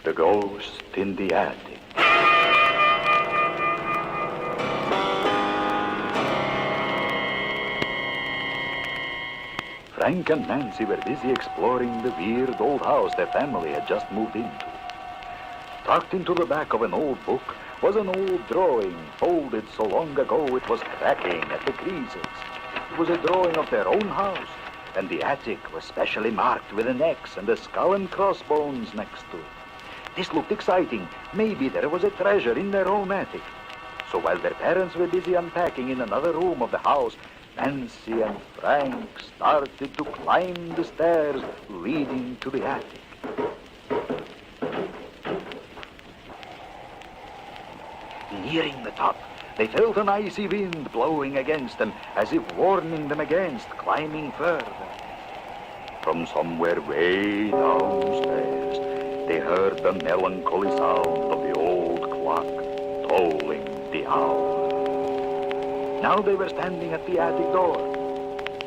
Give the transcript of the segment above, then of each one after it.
The Ghost in the Attic. Frank and Nancy were busy exploring the weird old house their family had just moved into. Tucked into the back of an old book was an old drawing, folded so long ago it was cracking at the creases. It was a drawing of their own house, and the attic was specially marked with an X and a skull and crossbones next to it. This looked exciting. Maybe there was a treasure in their own attic. So while their parents were busy unpacking in another room of the house, Nancy and Frank started to climb the stairs leading to the attic. Nearing the top, they felt an icy wind blowing against them, as if warning them against climbing further. From somewhere way downstairs, they heard the melancholy sound of the old clock tolling the hour. Now they were standing at the attic door.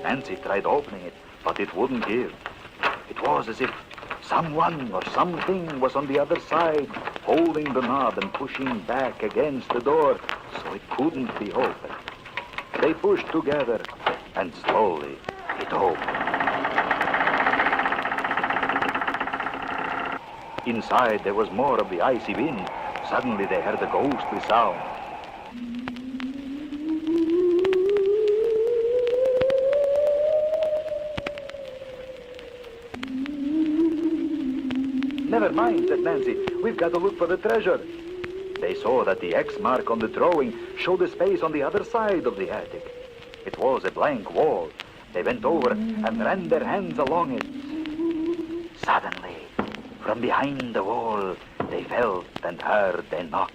Nancy tried opening it, but it wouldn't give. It was as if someone or something was on the other side, holding the knob and pushing back against the door so it couldn't be opened. They pushed together, and slowly it opened. Inside there was more of the icy wind. Suddenly they heard a ghostly sound. Never mind, said Nancy. We've got to look for the treasure. They saw that the X mark on the drawing showed a space on the other side of the attic. It was a blank wall. They went over and ran their hands along it. Suddenly, from behind the wall, they felt and heard a knock.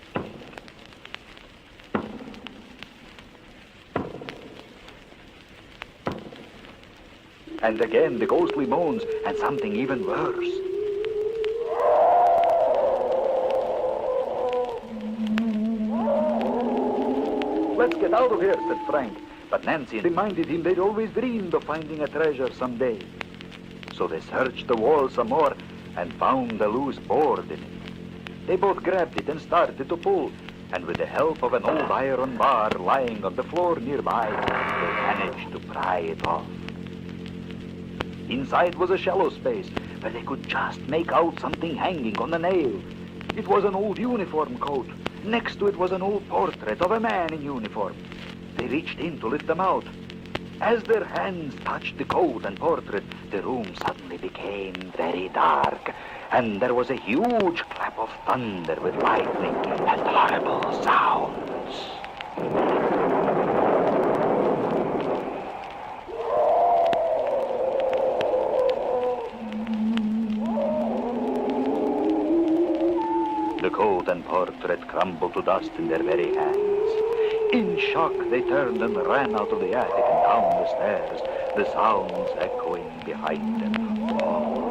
And again the ghostly moans, and something even worse. Let's get out of here, said Frank. But Nancy reminded him they'd always dreamed of finding a treasure someday. So they searched the wall some more and found a loose board in it. They both grabbed it and started to pull, and with the help of an old iron bar lying on the floor nearby, they managed to pry it off. Inside was a shallow space where they could just make out something hanging on a nail. It was an old uniform coat. Next to it was an old portrait of a man in uniform. They reached in to lift them out. As their hands touched the coat and portrait, the room suddenly became very dark, and there was a huge clap of thunder with lightning and horrible sounds. The coat and portrait crumbled to dust in their very hands. In shock, they turned and ran out of the attic and down the stairs, the sounds echoing behind them all